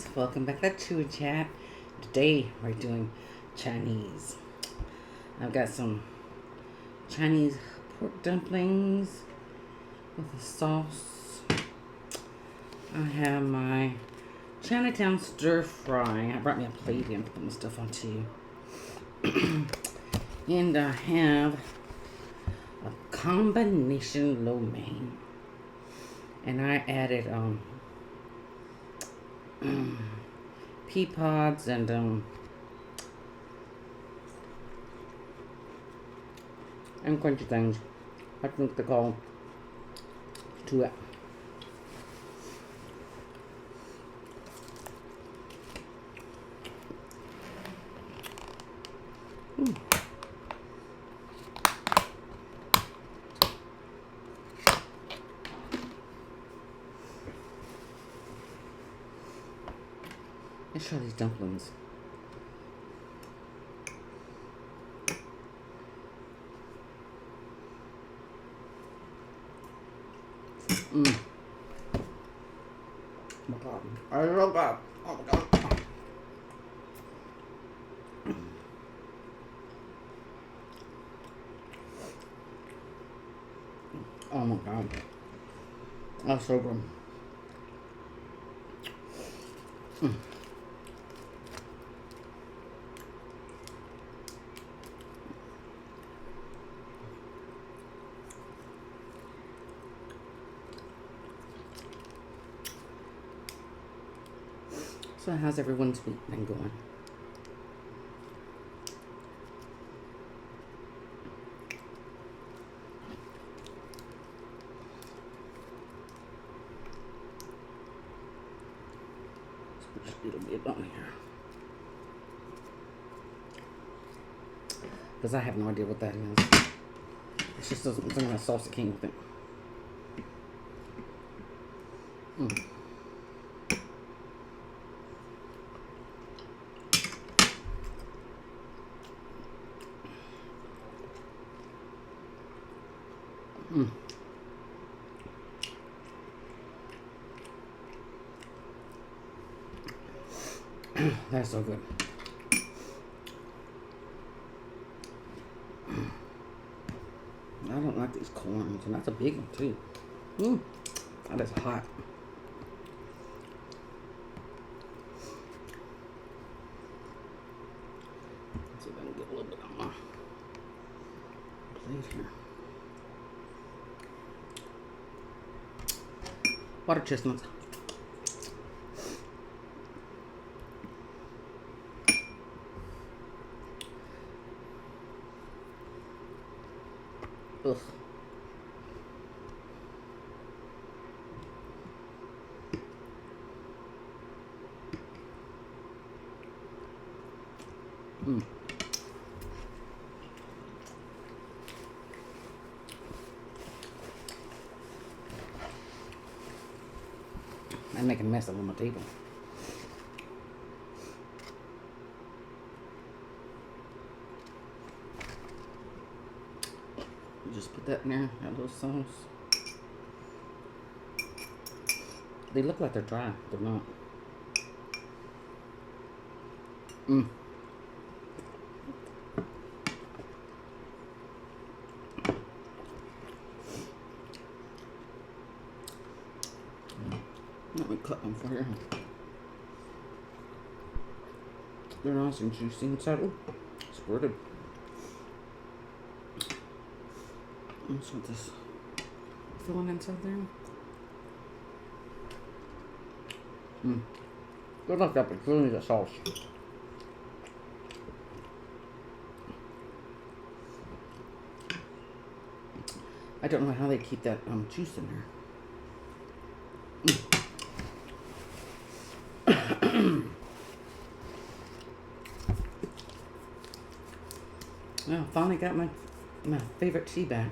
friends, welcome back to Chew&Chat. Today we're doing Chinese. I've got some Chinese pork dumplings with a sauce. I have my Chinatown stir fry. I brought me a plate in to put my stuff on too. And I have a combination lo mein. And I added pea pods and crunchy things. I think they're called to it. Let's try these dumplings. Oh my god. I love that. Oh my god. Oh my god. That's so good. So how's everyone's week been going? Let's put just a little bit on here. Because I have no idea what that is. It's just some kind of sauce that came with it. That's so good. I don't like these corns, and that's a big one too. That is hot. Let's see if I can get a little bit on my plate here. Water chestnuts. Ugh. I'm making a mess all on my table. Just put that in there, that little sauce. They look like they're dry, they're not. Let me cut them for you. They're nice and juicy inside. Oh, squirted. Let's want this filling inside there. Good luck up, it's really the sauce. I don't know how they keep that juice in there. Well, finally got my favorite tea back.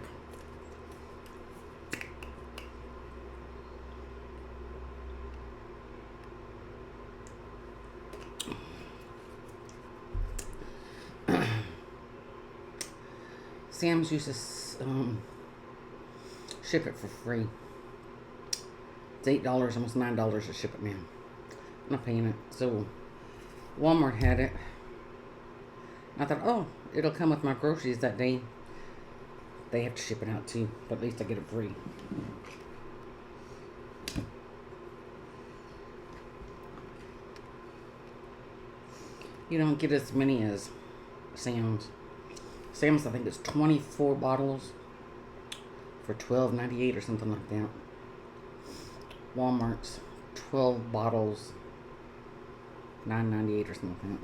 Sam's used to ship it for free. It's $8, almost $9 to ship it now. not paying it. So Walmart had it. I thought, oh, it'll come with my groceries that day. They have to ship it out too, but at least I get it free. You don't get as many as Sam's. Sam's, I think it's 24 bottles for $12.98 or something like that. Walmart's 12 bottles, $9.98 or something like that.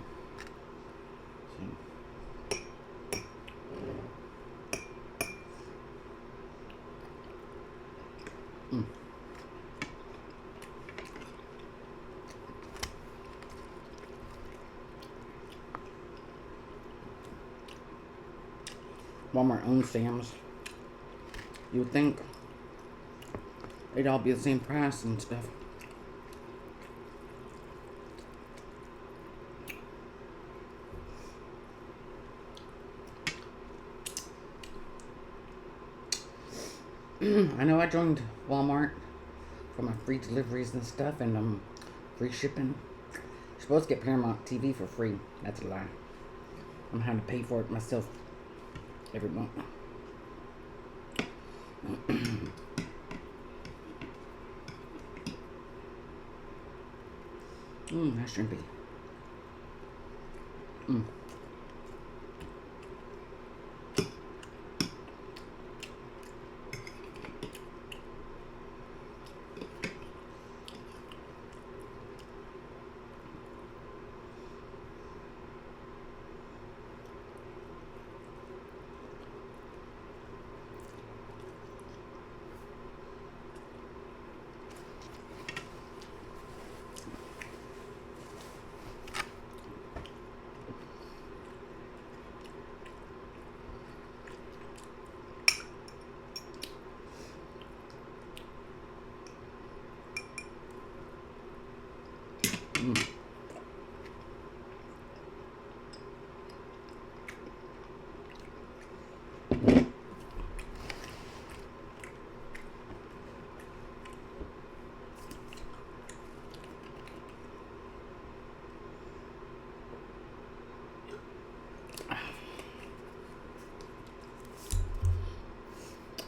Walmart owns Sam's. You would think they'd all be the same price and stuff. I know I joined Walmart for my free deliveries and stuff and free shipping. You're supposed to get Paramount TV for free. That's a lie. I'm having to pay for it myself every month. That's shrimpy.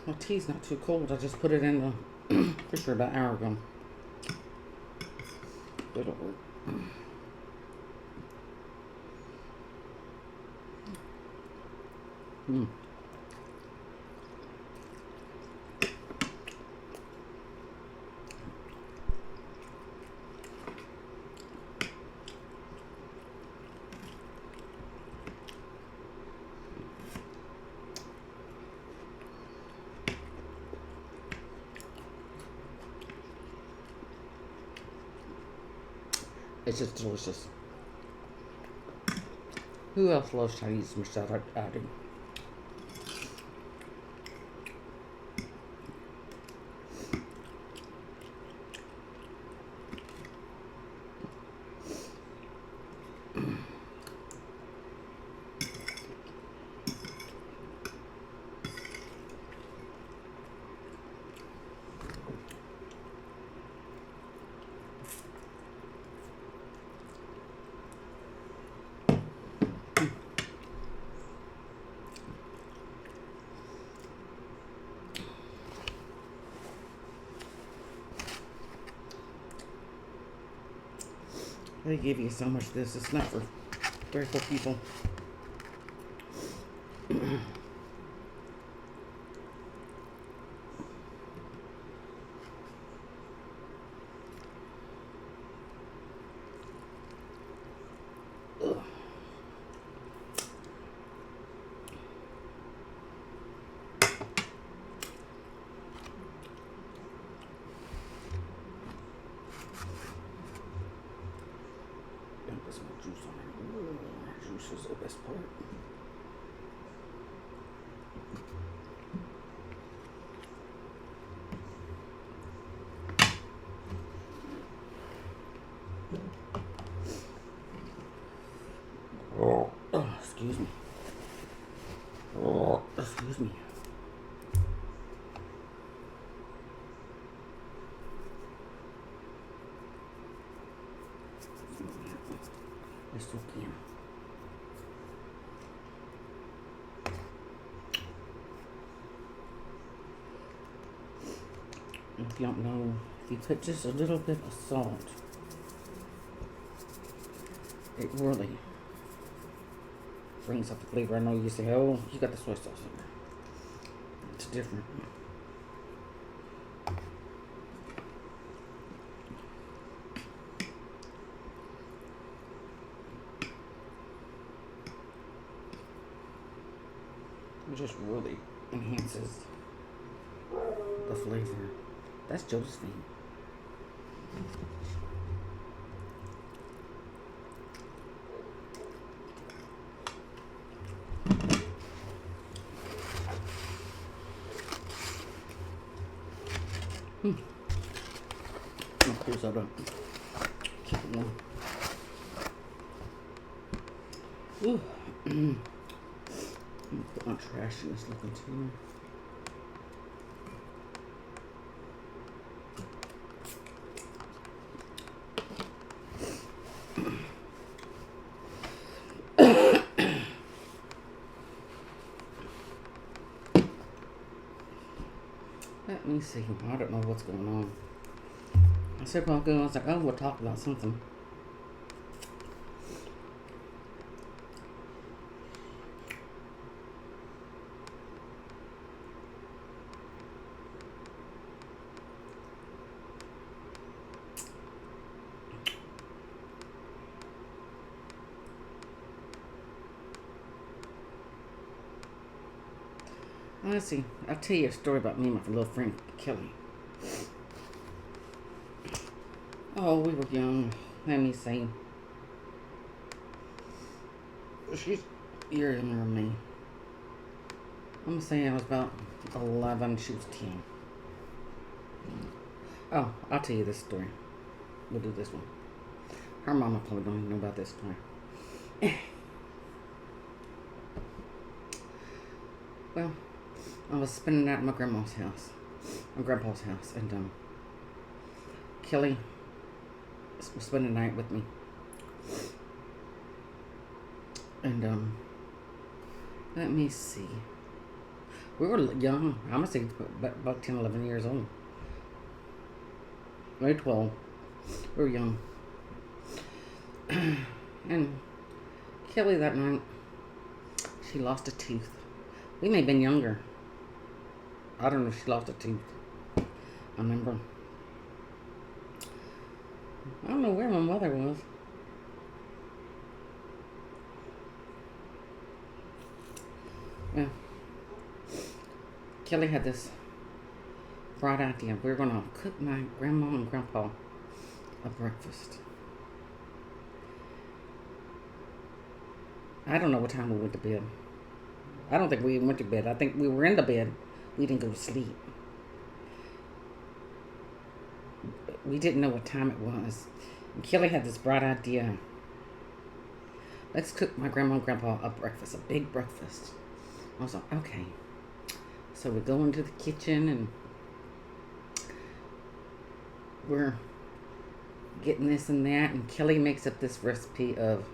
My tea's not too cold. I just put it in the fridge about an hour ago. It'll work. It's just delicious. Who else loves Chinese Michelle? I do. They give you so much of this. It's not for 3 or 4 people. There's more juice on it. Ooh, juice is the best part. Oh, excuse me. Oh, excuse me. to soak in. If you don't know, if you put just a little bit of salt, it really brings up the flavor. I know you say, oh, you got the soy sauce in there. It's different. It just really enhances the flavor. That's Josephine. Of course I don't. Keep it warm. Ooh. Put my trash in this little container. Let me see. I don't know what's going on. I said, well, I was like, oh, we'll talk about something. Let's see. I'll tell you a story about me and my little friend Kelly. Oh, we were young. Let me see. She's a year younger than me. I'm gonna say I was about 11. She was 10. Oh, I'll tell you this story. We'll do this one. Her mama probably don't even know about this story. Well, I was spending the night at my grandma's house, my grandpa's house, and Kelly was spending the night with me. And let me see. We were young. I'm gonna say about 10, 11 years old. Maybe 12. We were young. And Kelly that night, she lost a tooth. We may have been younger. I don't know if she lost a tooth. I remember. I don't know where my mother was. Well, Kelly had this bright idea. We were going to cook my grandma and grandpa a breakfast. I don't know what time we went to bed. I don't think we went to bed. I think we were in the bed. We didn't go to sleep. We didn't know what time it was. And Kelly had this bright idea. Let's cook my grandma and grandpa a breakfast, a big breakfast. I was like, okay. So we go into the kitchen and we're getting this and that. And Kelly makes up this recipe of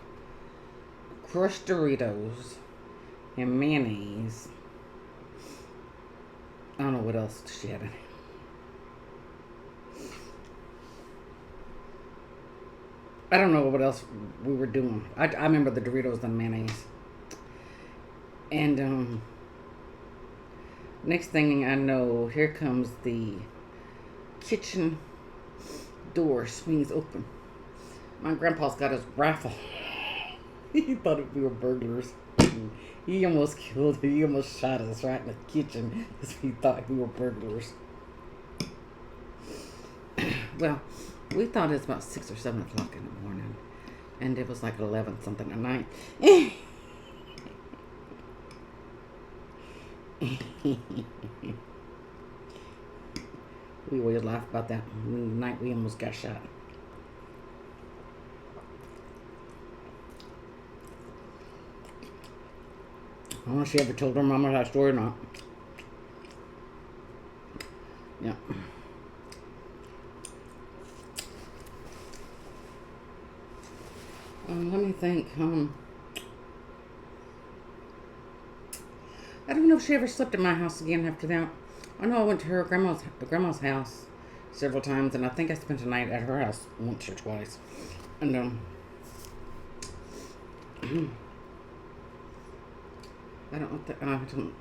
crushed Doritos and mayonnaise. I don't know what else she had in it. I don't know what else we were doing. I remember the Doritos and mayonnaise. And next thing I know, here comes the kitchen door swings open. My grandpa's got his rifle. He thought we were burglars. He almost killed. He almost shot us right in the kitchen because he thought we were burglars. Well, we thought it was about 6 or 7 o'clock in the morning, and it was like 11 something at night. We always laugh about that night we almost got shot. I don't know if she ever told her mama that story or not. Yeah. Let me think. I don't know if she ever slept at my house again after that. I know I went to her grandma's house several times, and I think I spent a night at her house once or twice. And I don't know.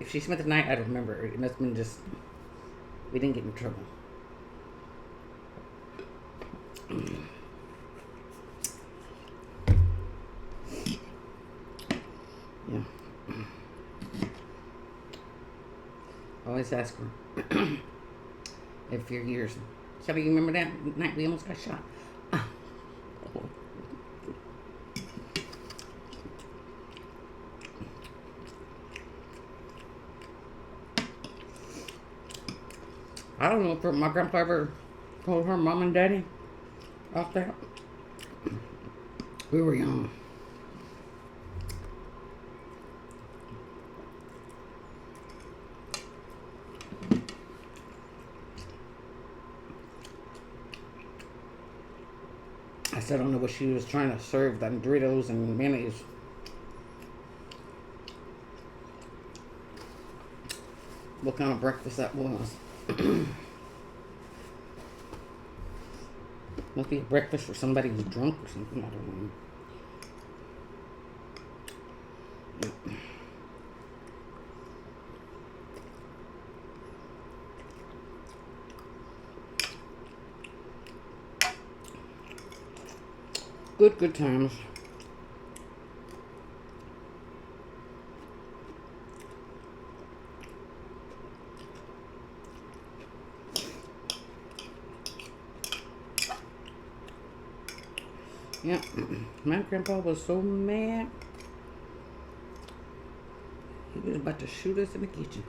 If she spent the night, I don't remember. It must have been just we didn't get in trouble. Yeah. Always ask her if you're yours. Shelby, you remember that night we almost got shot? I don't know if my grandpa ever told her mom and daddy off that. We were young. I still don't know what she was trying to serve, them Doritos and mayonnaise. What kind of breakfast that was. Must be a breakfast for somebody who's drunk or something. I don't know. Good times. Yeah, my grandpa was so mad. He was about to shoot us in the kitchen.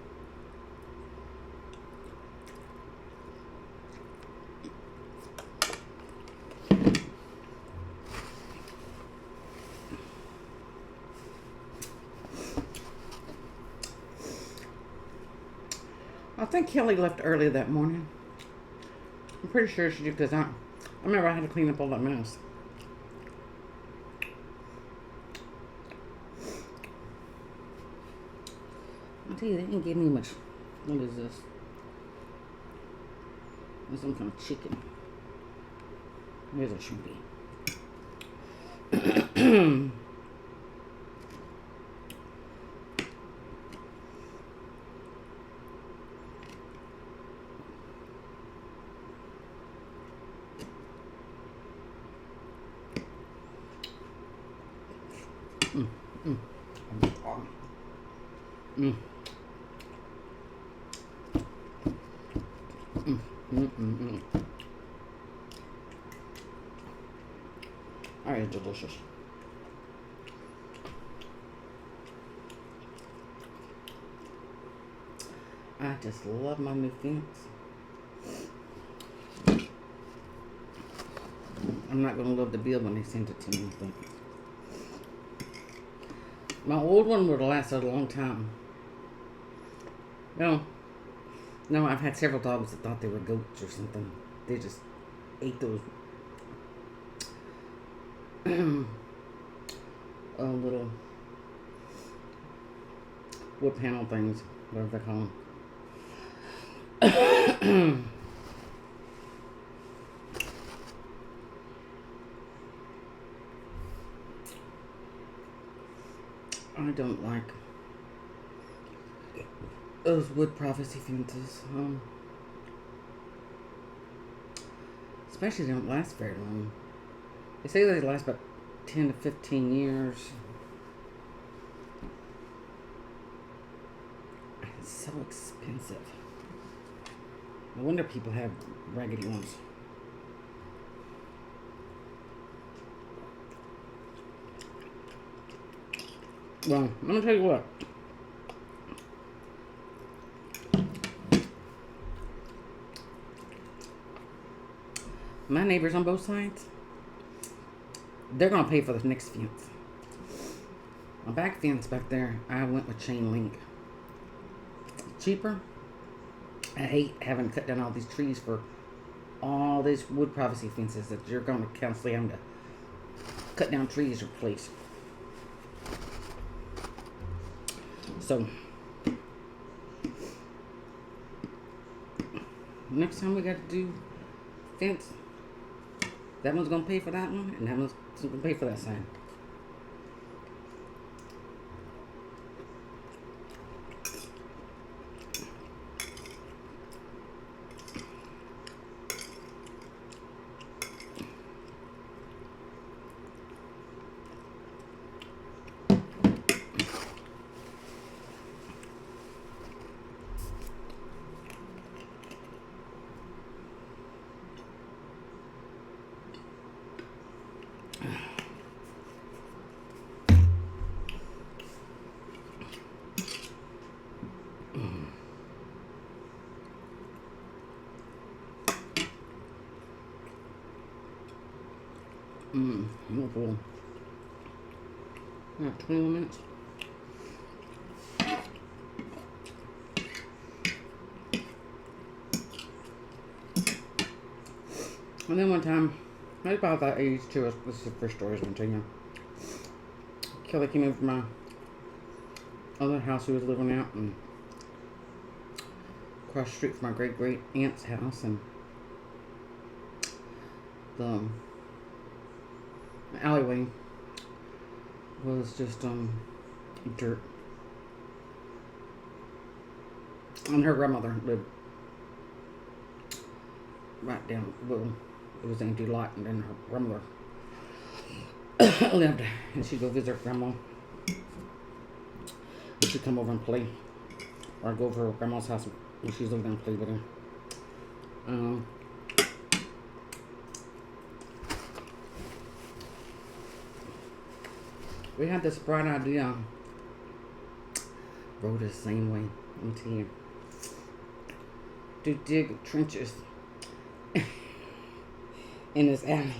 I think Kelly left early that morning. I'm pretty sure she did because I remember I had to clean up all that mess. I'll tell you, they didn't give me much. What is this? There's some kind of chicken. Here's a shrimpy. Alright, delicious. I just love my new fence. I'm not going to love the bill when they send it to me, but my old one would have lasted a long time. No, I've had several dogs that thought they were goats or something. They just ate those little wood panel things, whatever they call them. I don't like those wood privacy fences. Especially they don't last very long. They say they last about 10 to 15 years. It's so expensive. No wonder people have raggedy ones. Well, let me tell you what. My neighbors on both sides, they're going to pay for the next fence. My back fence back there, I went with chain link. Cheaper. I hate having to cut down all these trees for all these wood privacy fences that you're going to constantly have to cut down trees or place. So next time we got to do fence, that one's gonna pay for that one, and that one's gonna pay for that sign. I'm full. About 20 minutes. And then one time, maybe about that age too, this is the first story I was going to tell you. Kelly came in from my other house we was living at, and across the street from my great aunt's house, and the alleyway was just dirt. And her grandmother lived right down, well, it was an empty lot, and then her grandmother lived, and she'd go visit her grandma. And she'd come over and play, or I'd go over to her grandma's house when she was over there and play with her. We had this bright idea. Rode the same way. Let me tell you. To dig trenches in this alley.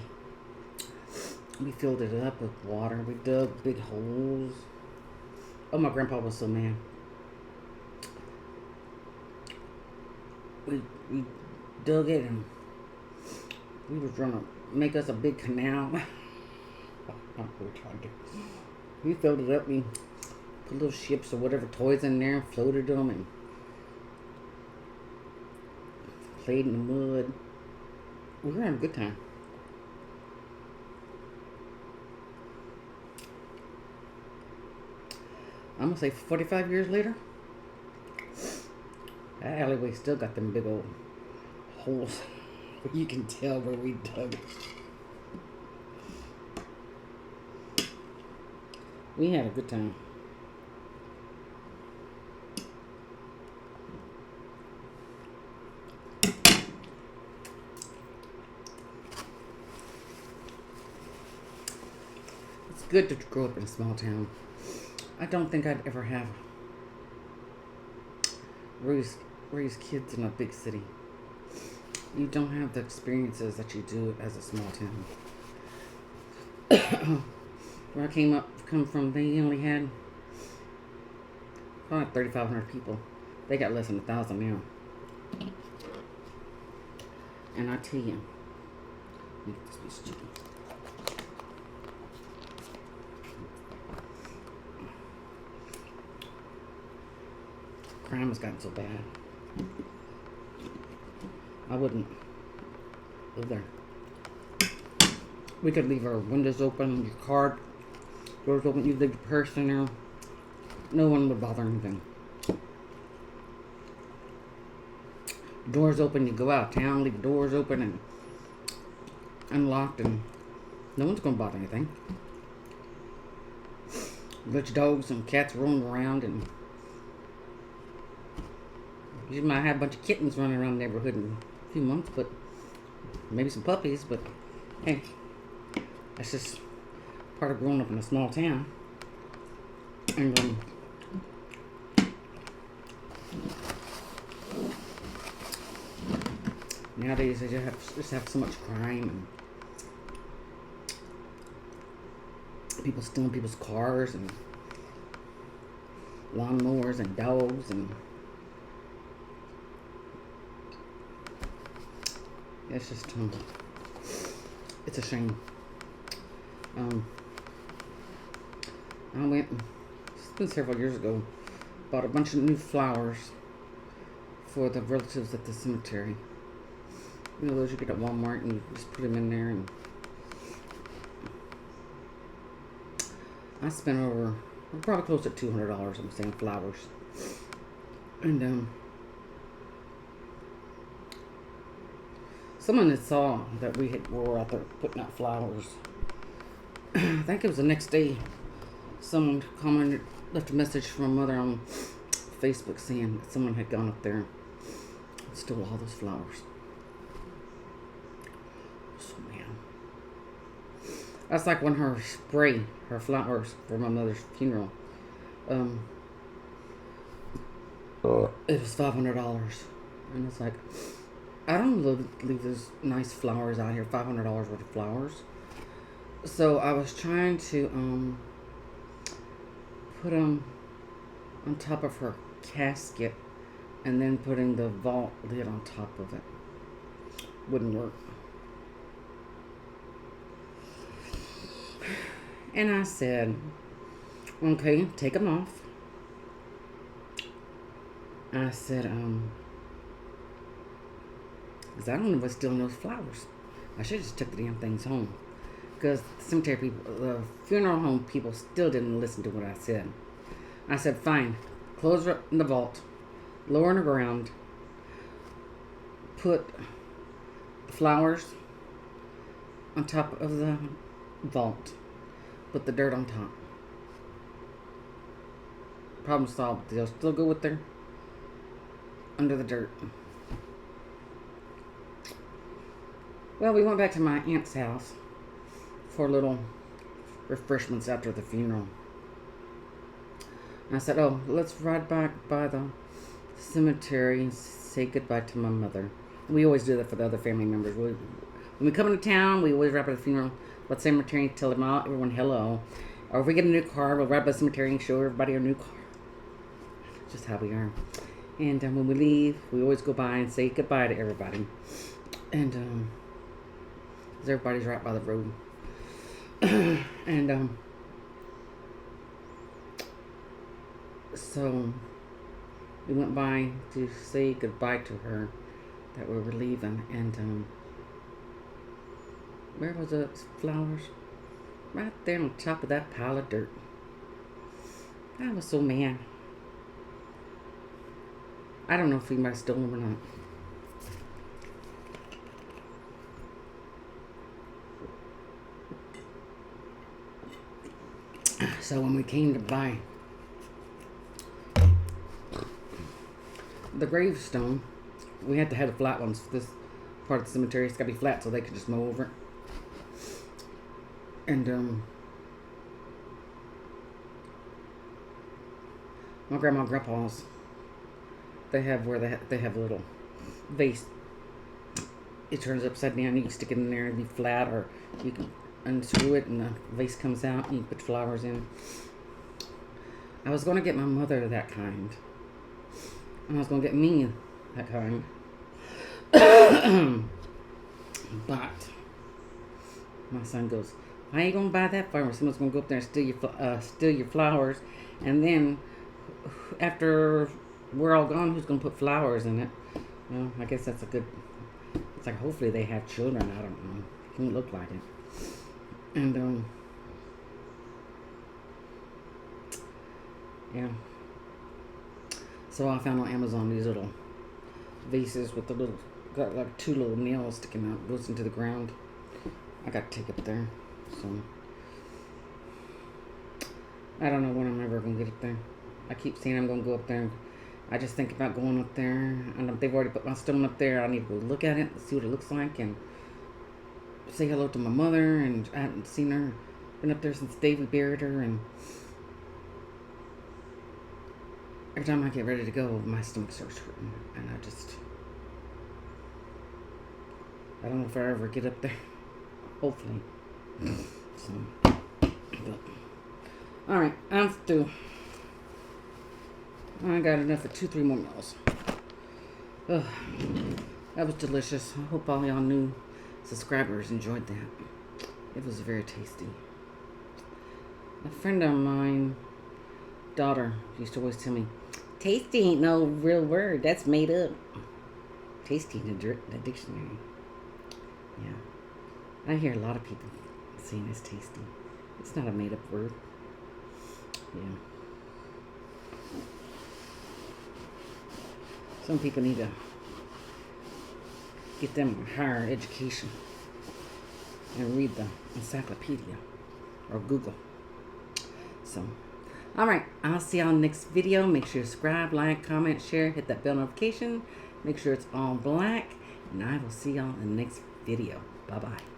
We filled it up with water. We dug big holes. Oh, my grandpa was so mad. We dug it, and we were trying to make us a big canal. We filled it up. We put little ships or whatever toys in there, floated them, and played in the mud. We were having a good time. I'm gonna say 45 years later, that alleyway still got them big old holes. You can tell where we dug it. We had a good time. It's good to grow up in a small town. I don't think I'd ever have raised kids in a big city. You don't have the experiences that you do as a small town. Where I come from, they only had probably 3,500 people. They got less than 1,000 now. And I tell you, this piece of chicken. Crime has gotten so bad. I wouldn't live there. We could leave our windows open, your car doors open, you leave your purse in there. No one would bother anything. Doors open, you go out of town, leave the doors open and unlocked, and no one's gonna bother anything. You let your dogs and cats roam around, and you might have a bunch of kittens running around the neighborhood in a few months, but maybe some puppies, but hey, that's just part of growing up in a small town. And nowadays they just have so much crime, and people stealing people's cars and lawnmowers and dogs, and it's just it's a shame. Um, I went, it's been several years ago, bought a bunch of new flowers for the relatives at the cemetery. You know those you get at Walmart and you just put them in there, and I spent over probably close to $200, I'm saying, flowers. And someone had saw that we were out there putting out flowers. I think it was the next day. Someone commented, left a message from my mother on Facebook saying that someone had gone up there and stole all those flowers. So man, that's like when her flowers for my mother's funeral. It was $500, and it's like, I don't leave those nice flowers out here. $500 worth of flowers. So I was trying to put them on top of her casket, and then putting the vault lid on top of it. Wouldn't work. And I said, okay, take them off. I said, because I don't know what's still in those flowers. I should have just took the damn things home. Because the cemetery people, the funeral home people still didn't listen to what I said. I said, fine, close her in the vault, lower in the ground, put flowers on top of the vault, put the dirt on top. Problem solved. They'll still go with their under the dirt. Well, we went back to my aunt's house for a little refreshments after the funeral. And I said, oh, let's ride back by the cemetery and say goodbye to my mother. We always do that for the other family members. When we come into town, we always ride by the funeral, by the cemetery, tell them all, everyone hello. Or if we get a new car, we'll ride by the cemetery and show everybody our new car. It's just how we are. And when we leave, we always go by and say goodbye to everybody. And because everybody's right by the road. And so we went by to say goodbye to her, that we were leaving. And where was the flowers? Right there on top of that pile of dirt. I was so mad. I don't know if anybody stole them or not. So when we came to buy the gravestone, we had to have the flat ones for this part of the cemetery. It's got to be flat so they could just mow over it. And my grandma and grandpa's, they have where they have a little vase. It turns upside down. You can stick it in there and be flat, or you can unscrew it and the vase comes out and you put flowers in. I was going to get my mother that kind. And I was going to get me that kind. But my son goes, why are you going to buy that for? Someone's going to go up there and steal your flowers. And then after we're all gone, who's going to put flowers in it? Well, I guess that's a good... It's like, hopefully they have children. I don't know. It doesn't look like it. And, yeah. So I found on Amazon these little vases with the little, got like 2 little nails sticking out, goes into the ground. I got to take it there. So, I don't know when I'm ever going to get up there. I keep saying I'm going to go up there. I just think about going up there. And they've already put my stone up there. I need to go look at it and see what it looks like. And say hello to my mother. And I haven't seen her. Been up there since Davey buried her. And every time I get ready to go, my stomach starts hurting. And I don't know if I ever get up there. Hopefully. So, but, alright, I'm through. I got enough for 2-3 more meals. Ugh, that was delicious. I hope all y'all new subscribers enjoyed that. It was very tasty. A friend of mine, daughter, used to always tell me, tasty ain't no real word. That's made up. Tasty in the dictionary. Yeah. I hear a lot of people saying it's tasty. It's not a made up word. Yeah. Some people need to get them a higher education and read the encyclopedia or Google. So, all right, I'll see y'all next video. Make sure you subscribe, like, comment, share, hit that bell notification. Make sure it's all black, and I will see y'all in the next video. Bye-bye.